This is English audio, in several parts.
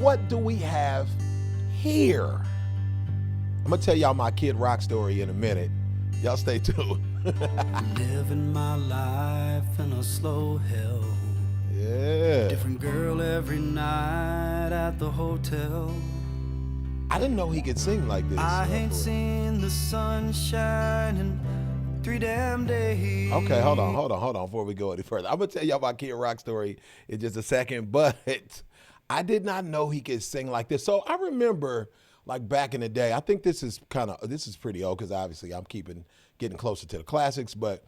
what do we have here? I'm gonna tell y'all my Kid Rock story in a minute. Y'all stay tuned. Living my life in a slow hell. Yeah. Different girl every night at the hotel. I didn't know he could sing like this. I ain't seen the sun shining 3 damn days. Okay, hold on before we go any further. I'm gonna tell y'all my Kid Rock story in just a second, but I did not know he could sing like this. So I remember, like back in the day, I think this is pretty old because obviously I'm getting closer to the classics, but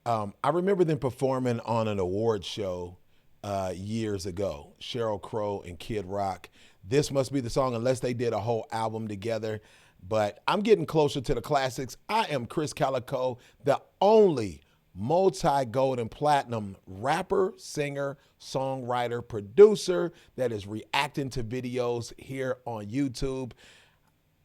I remember them performing on an award show years ago. Sheryl Crow and Kid Rock. This must be the song, unless they did a whole album together. But I'm getting closer to the classics. I am Krizz Kaliko, the only multi-gold and platinum rapper, singer, songwriter, producer that is reacting to videos here on YouTube.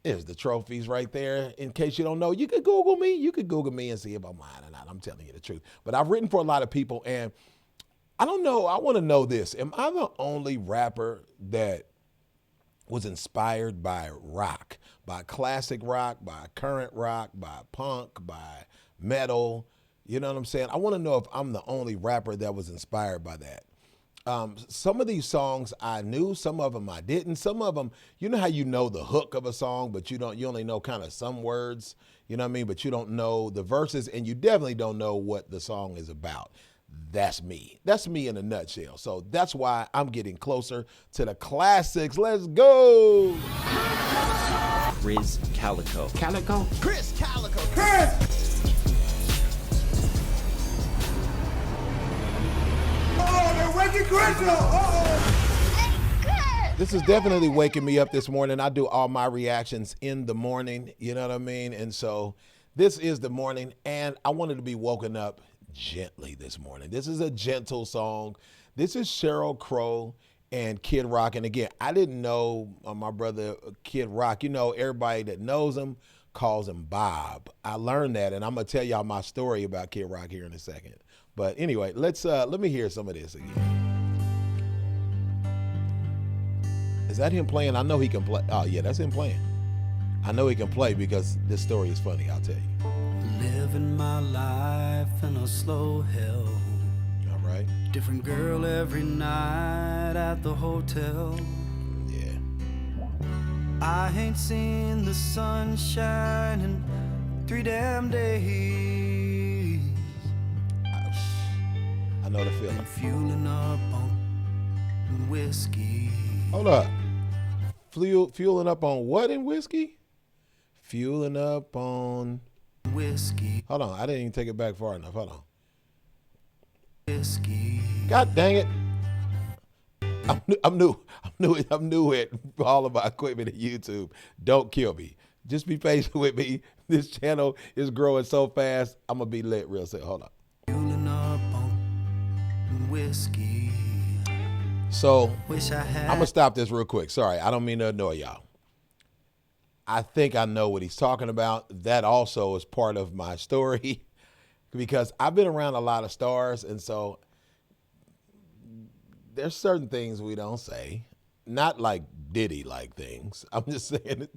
There's the trophies right there. In case you don't know, you could Google me. You could Google me and see if I'm lying or not. I'm telling you the truth. But I've written for a lot of people, and I don't know. I want to know this. Am I the only rapper that was inspired by rock, by classic rock, by current rock, by punk, by metal? You know what I'm saying? I want to know if I'm the only rapper that was inspired by that. Some of these songs I knew, some of them I didn't. Some of them, you know how you know the hook of a song, but you only know kind of some words, you know what I mean? But you don't know the verses, and you definitely don't know what the song is about. That's me. That's me in a nutshell. So that's why I'm getting closer to the classics. Let's go. Krizz Kaliko. Kaliko? Krizz Kaliko. Krizz! Oh, they're waking Krizz up. Uh-oh. This is definitely waking me up this morning. I do all my reactions in the morning, you know what I mean? And so this is the morning, and I wanted to be woken up gently this morning. This is a gentle song. This is Sheryl Crow and Kid Rock. And again, I didn't know my brother Kid Rock. You know, everybody that knows him calls him Bob. I learned that, and I'm gonna tell y'all my story about Kid Rock here in a second. But anyway, let me hear some of this again. Is that him playing? I know he can play. Oh yeah, that's him playing. I know he can play because this story is funny, I'll tell you. Living my life in a slow hell. All right. Different girl every night at the hotel. Yeah. I ain't seen the sun shining 3 damn days. I know the feeling. I'm fueling up on whiskey. Hold up. Fueling up on what in whiskey? Fueling up on whiskey. Hold on, I didn't even take it back far enough. Hold on. Whiskey. God dang it! I'm new at all of my equipment at YouTube. Don't kill me. Just be patient with me. This channel is growing so fast. I'm gonna be lit real soon. Hold on. Fueling up on whiskey. So Wish I had. I'm gonna stop this real quick. Sorry, I don't mean to annoy y'all. I think I know what he's talking about. That also is part of my story because I've been around a lot of stars, and so there's certain things we don't say. Not like Diddy-like things. I'm just saying.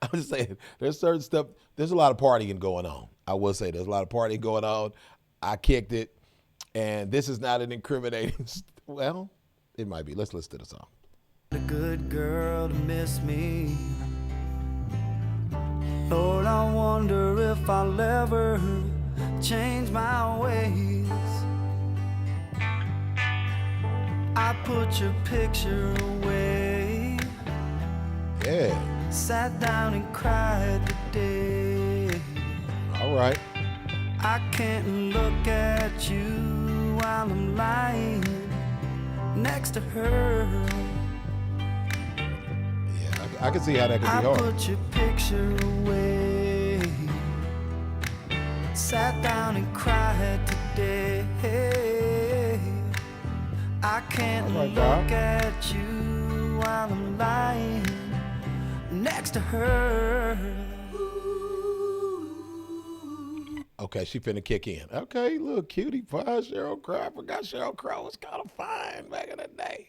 I'm just saying there's certain stuff. There's a lot of partying going on. I will say there's a lot of partying going on. I kicked it, and this is not an incriminating. Well, it might be. Let's listen to the song. A good girl to miss me. Lord, I wonder if I'll ever change my ways. I put your picture away. Yeah. Sat down and cried today. All right. I can't look at you while I'm lying next to her. I can see how that could be hard. I put your picture away. Sat down and cried today. I can't right, look Bob. at you while I'm lying next to her. Okay, she finna kick in. Okay, little cutie pie, Sheryl Crow. I forgot Sheryl Crow was kind of fine back in the day.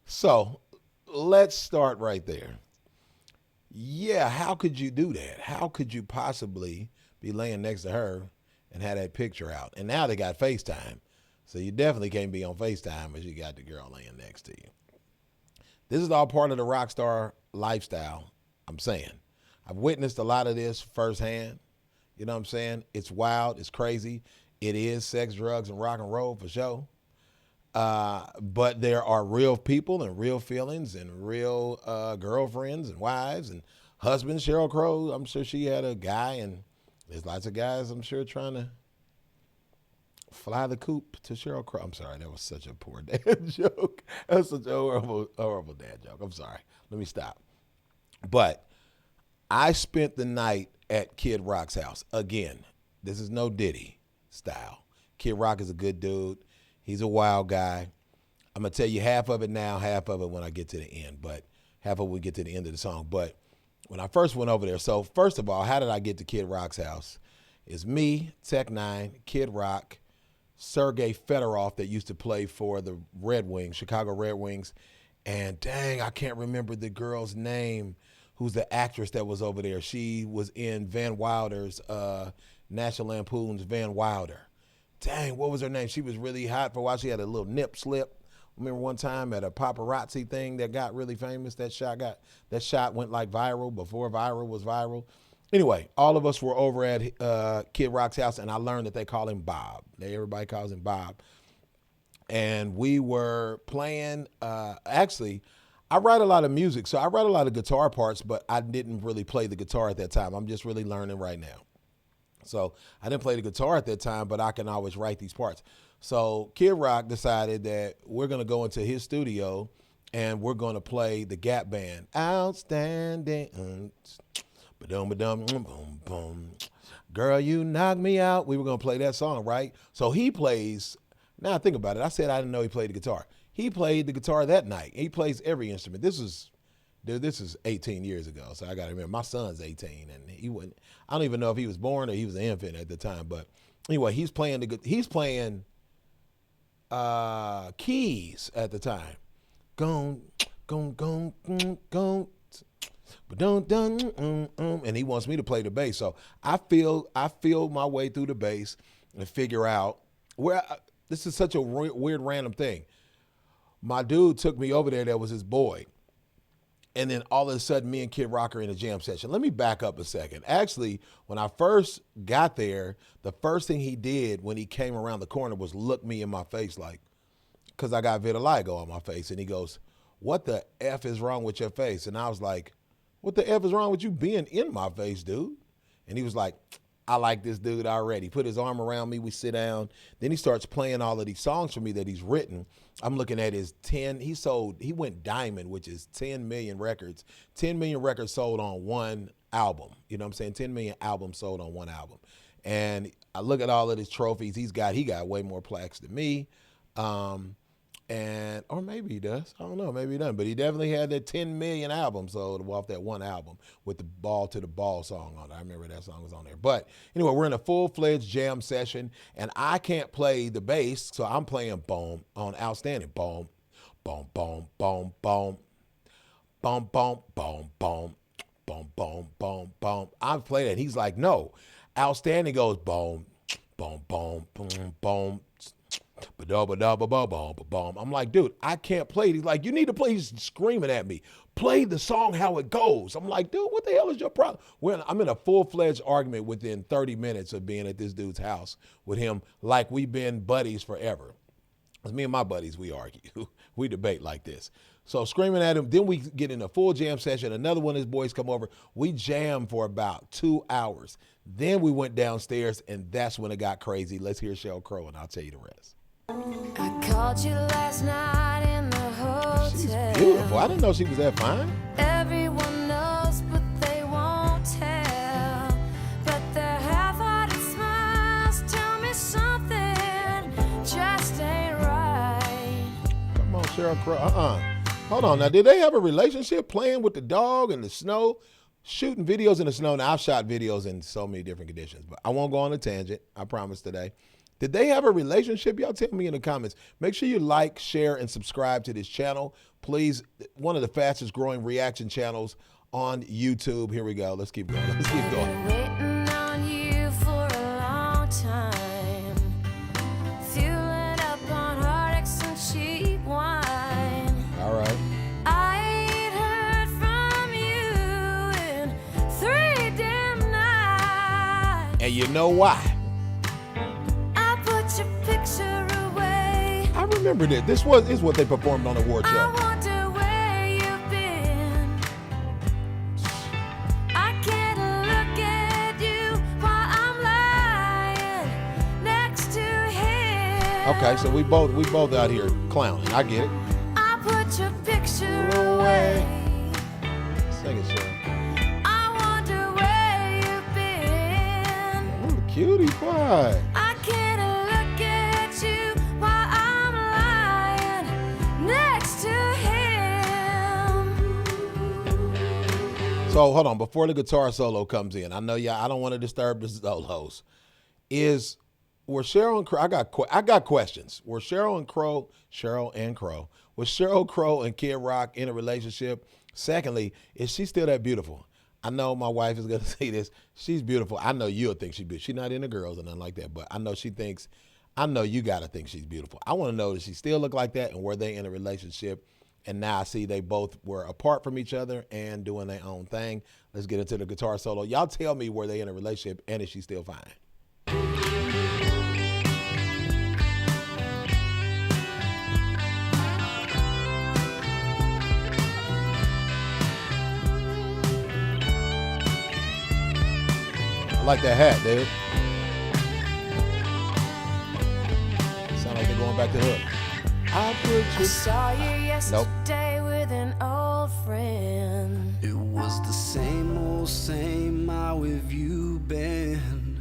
So let's start right there. Yeah, how could you do that? How could you possibly be laying next to her and have that picture out? And now they got FaceTime. So you definitely can't be on FaceTime as you got the girl laying next to you. This is all part of the rock star lifestyle, I'm saying. I've witnessed a lot of this firsthand. You know what I'm saying? It's wild. It's crazy. It is sex, drugs, and rock and roll for sure. But there are real people and real feelings and real girlfriends and wives and husbands. Sheryl Crow, I'm sure she had a guy, and there's lots of guys, I'm sure, trying to fly the coop to Sheryl Crow. I'm sorry, that was such a poor dad joke. That's such a horrible, horrible dad joke. I'm sorry. Let me stop. But I spent the night at Kid Rock's house. Again, this is no Diddy style. Kid Rock is a good dude. He's a wild guy. I'm going to tell you half of it now, half of it when I get to the end, but half of it when we get to the end of the song. But when I first went over there, so first of all, how did I get to Kid Rock's house? It's me, Tech Nine, Kid Rock, Sergei Fedorov that used to play for the Red Wings, Chicago Red Wings, and dang, I can't remember the girl's name who's the actress that was over there. She was in Van Wilder's, National Lampoon's Van Wilder. Dang, what was her name? She was really hot for a while. She had a little nip slip. I remember one time at a paparazzi thing that got really famous. That shot went like viral before viral was viral. Anyway, all of us were over at Kid Rock's house, and I learned that they call him Bob. Everybody calls him Bob. And we were playing, actually, I write a lot of music, so I write a lot of guitar parts, but I didn't really play the guitar at that time. I'm just really learning right now. So I didn't play the guitar at that time, but I can always write these parts. So Kid Rock decided that we're going to go into his studio and we're going to play the Gap Band. Outstanding. Girl, you knock me out. We were going to play that song, right? So he plays, now think about it. I said I didn't know he played the guitar. He played the guitar that night. He plays every instrument. This is 18 years ago, so I got to remember. My son's 18, and he wasn't. I don't even know if he was born or he was an infant at the time. But anyway, he's playing keys at the time. Gone, but and he wants me to play the bass. So I feel my way through the bass and figure out where. This is such a weird random thing. My dude took me over there. That was his boy. And then all of a sudden, me and Kid Rock are in a jam session. Let me back up a second. Actually, when I first got there, the first thing he did when he came around the corner was look me in my face like, because I got vitiligo on my face. And he goes, what the F is wrong with your face? And I was like, what the F is wrong with you being in my face, dude? And he was like, I like this dude already. Put his arm around me. We sit down. Then he starts playing all of these songs for me that he's written. I'm looking at his 10. He went diamond, which is 10 million records. 10 million records sold on one album. You know what I'm saying? 10 million albums sold on one album. And I look at all of his trophies. He got way more plaques than me. Or maybe he does. I don't know. Maybe he doesn't. But he definitely had that 10 million albums sold off that one album with the Ball to the Ball song on it. I remember that song was on there. But anyway, we're in a full-fledged jam session, and I can't play the bass, so I'm playing boom on Outstanding. Boom, boom, boom, boom, boom, boom, boom, boom, boom, boom, boom, boom, boom. I'm playing it. He's like, no. Outstanding goes boom, boom, boom, boom, boom. I'm like, dude, I can't play it. He's like, you need to play. He's screaming at me. Play the song how it goes. I'm like, dude, what the hell is your problem? I'm in a full-fledged argument within 30 minutes of being at this dude's house with him like we've been buddies forever. Because me and my buddies, we argue. We debate like this. So screaming at him. Then we get in a full jam session. Another one of his boys come over. We jam for about 2 hours. Then we went downstairs, and that's when it got crazy. Let's hear Sheryl Crow, and I'll tell you the rest. I called you last night in the hotel. She's beautiful. I didn't know she was that fine. Everyone knows, but they won't tell. But their half-hearted smiles tell me something just ain't right. Come on, Sheryl Crow. Hold on. Now, did they have a relationship playing with the dog in the snow, shooting videos in the snow? Now, I've shot videos in so many different conditions, but I won't go on a tangent. I promise today. Did they have a relationship? Y'all tell me in the comments. Make sure you like, share, and subscribe to this channel. Please, one of the fastest growing reaction channels on YouTube. Here we go. Let's keep going. Let's keep going. Waiting on you for a long time. Fueling up on heartaches and cheap wine. All right. I ain't heard from you in 3 damn nights. And you know why? I put your picture away. I remember that. This is what they performed on the award I show. wonder where you've been. I can't look at you while I'm lying next to him. Okay, so we both out here clowning. I get it. I put your picture away. Sing it, Sheryl. I wonder where you've been. Ooh, cutie pie. I can't look at you while I'm lying next to him. So hold on, before the guitar solo comes in, I know I don't want to disturb the solos. Were Sheryl and Crow? I got questions. Were Sheryl and Crow? Was Sheryl Crow and Kid Rock in a relationship? Secondly, is she still that beautiful? I know my wife is gonna say this. She's beautiful. I know you'll think she's beautiful. She's not into girls or nothing like that, but I know she thinks. I know you gotta think she's beautiful. I want to know, does she still look like that, and were they in a relationship? And now I see they both were apart from each other and doing their own thing. Let's get into the guitar solo. Y'all tell me, were they in a relationship, and is she still fine? I like that hat, dude. Sound like they're going back to hook. I put I saw you yesterday with an old friend. It was the same, how have you been?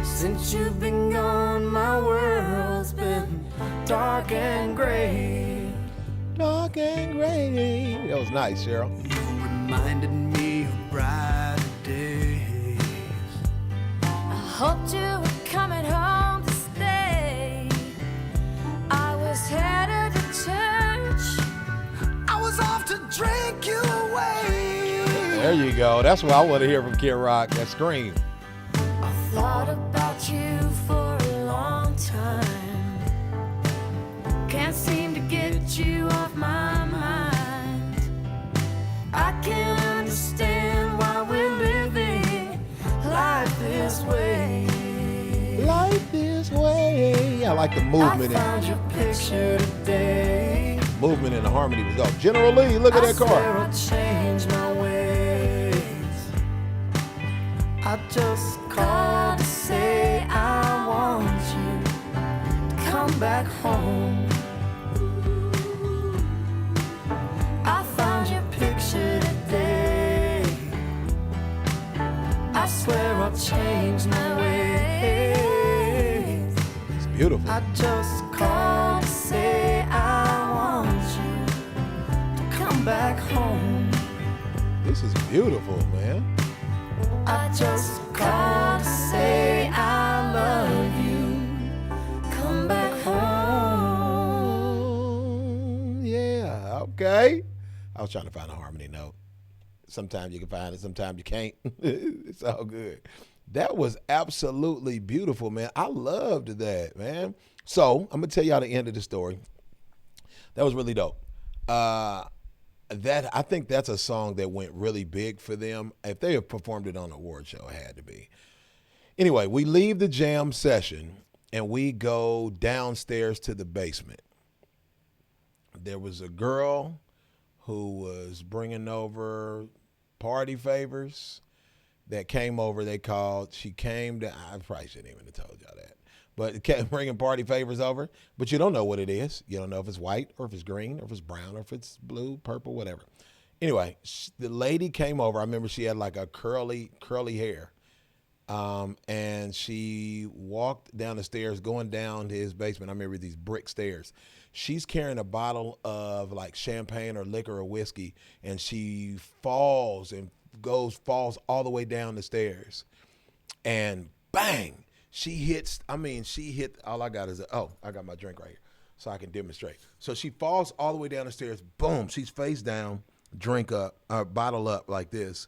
Since you've been gone, my world's been dark and gray. Dark and gray. That was nice, Sheryl. You reminded me of brighter days. I hoped you were coming home to stay. I was headed to church. I was off to drink you away. There you go. That's what I want to hear from Kid Rock. That scream. I thought about you for a long time. Can't seem to get you off my mind. I can't understand why we're living life this way. Life this way. I like the movement. I found your picture today. Movement and the harmony was dope. General Lee, look at that I swear car. I'll change my ways. I just called to say I want you to come back home. I found your picture today. I swear I'll change my ways. It's beautiful. I just called to say I want you to come back home. This is beautiful, man. I just called to say I love you. Come back home. Yeah, okay. I was trying to find a harmony note. Sometimes you can find it, sometimes you can't. It's all good. That was absolutely beautiful, man. I loved that, man. So I'm gonna tell y'all the end of the story. That was really dope. I think that's a song that went really big for them. If they have performed it on an award show, it had to be. Anyway, we leave the jam session and we go downstairs to the basement. There was a girl who was bringing over party favors that came over. She came to, I probably shouldn't even have told y'all that, but kept bringing party favors over, but you don't know what it is. You don't know if it's white or if it's green or if it's brown or if it's blue, purple, whatever. Anyway, the lady came over. I remember she had like a curly hair. And she walked down the stairs going down to his basement. I remember these brick stairs. She's carrying a bottle of like champagne or liquor or whiskey, and she falls all the way down the stairs. And bang, She hits, she hit, all I got is, I got my drink right here so I can demonstrate. So she falls all the way down the stairs. Boom, she's face down, drink up, bottle up like this.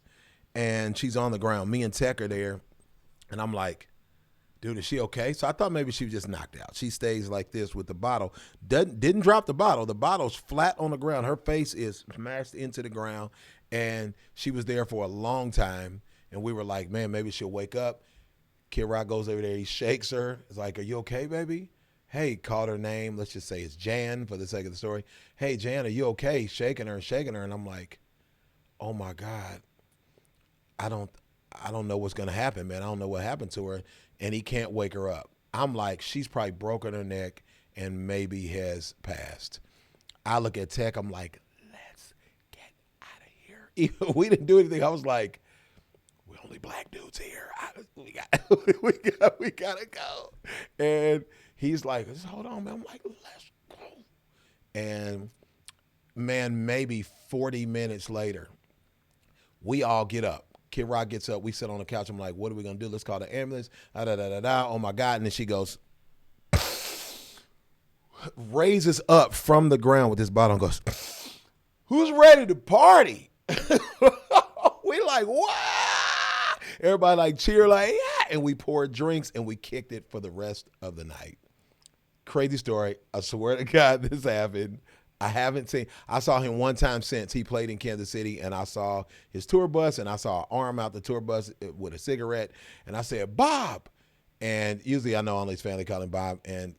And she's on the ground. Me and Tech are there. And I'm like, dude, is she okay? So I thought maybe she was just knocked out. She stays like this with the bottle. Didn't drop the bottle. The bottle's flat on the ground. Her face is smashed into the ground. And she was there for a long time. And we were like, man, maybe she'll wake up. Kid Rock goes over there. He shakes her. It's like, are you okay, baby? Hey, called her name. Let's just say it's Jan for the sake of the story. Hey, Jan, are you okay? Shaking her. And I'm like, oh, my God. I don't know what's going to happen, man. I don't know what happened to her. And he can't wake her up. I'm like, she's probably broken her neck and maybe has passed. I look at Tech. I'm like, let's get out of here. We didn't do anything. I was like, we're only black dudes here. We gotta go. And he's like, hold on, man. I'm like, let's go. And man, maybe 40 minutes later, we all get up. Kid Rock gets up. We sit on the couch. I'm like, what are we going to do? Let's call the ambulance. Oh, my God. And then she goes, raises up from the ground with this bottle and goes, who's ready to party? We like, what? Everybody like cheer like, yeah. And we poured drinks and we kicked it for the rest of the night. Crazy story. I swear to God this happened. I saw him one time since. He played in Kansas City, and I saw his tour bus, and I saw an arm out the tour bus with a cigarette, and I said, Bob. And usually I know only his family call him Bob. And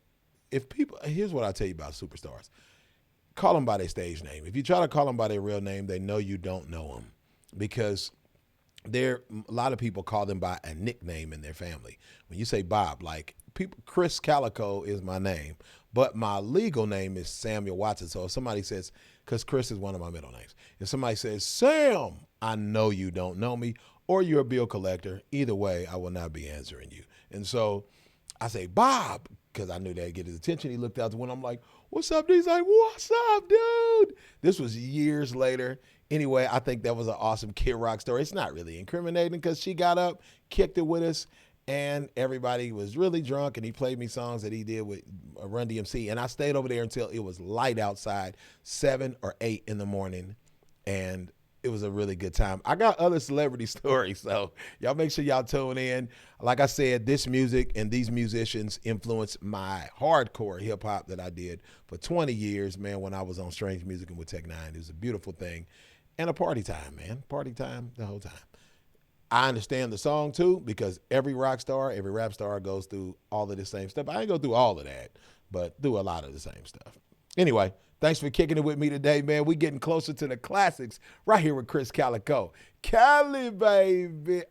here's what I tell you about superstars. Call them by their stage name. If you try to call them by their real name, they know you don't know them, because a lot of people call them by a nickname in their family. When you say Bob, like Krizz Kaliko is my name, but my legal name is Samuel Watson. So if somebody says, because Krizz is one of my middle names, if somebody says, Sam, I know you don't know me, or you're a bill collector. Either way, I will not be answering you. And so I say, Bob, because I knew that'd get his attention. He looked out the window. I'm like, what's up, dude? He's like, what's up, dude? This was years later. Anyway, I think that was an awesome Kid Rock story. It's not really incriminating because she got up, kicked it with us, and everybody was really drunk, and he played me songs that he did with Run DMC. And I stayed over there until it was light outside, 7 or 8 in the morning, and it was a really good time. I got other celebrity stories, so y'all make sure y'all tune in. Like I said, this music and these musicians influenced my hardcore hip-hop that I did for 20 years, man, when I was on Strange Music and with Tech Nine. It was a beautiful thing and a party time, man. Party time the whole time. I understand the song, too, because every rock star, every rap star goes through all of the same stuff. I ain't go through all of that, but do a lot of the same stuff. Anyway, thanks for kicking it with me today, man. We getting closer to the classics right here with Krizz Kaliko. Cali, baby.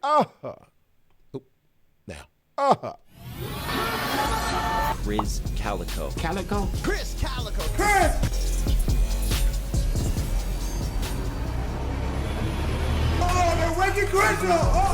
Now. Krizz Kaliko. Kaliko? Krizz Kaliko. Krizz! Oh, they're waking Krizz up!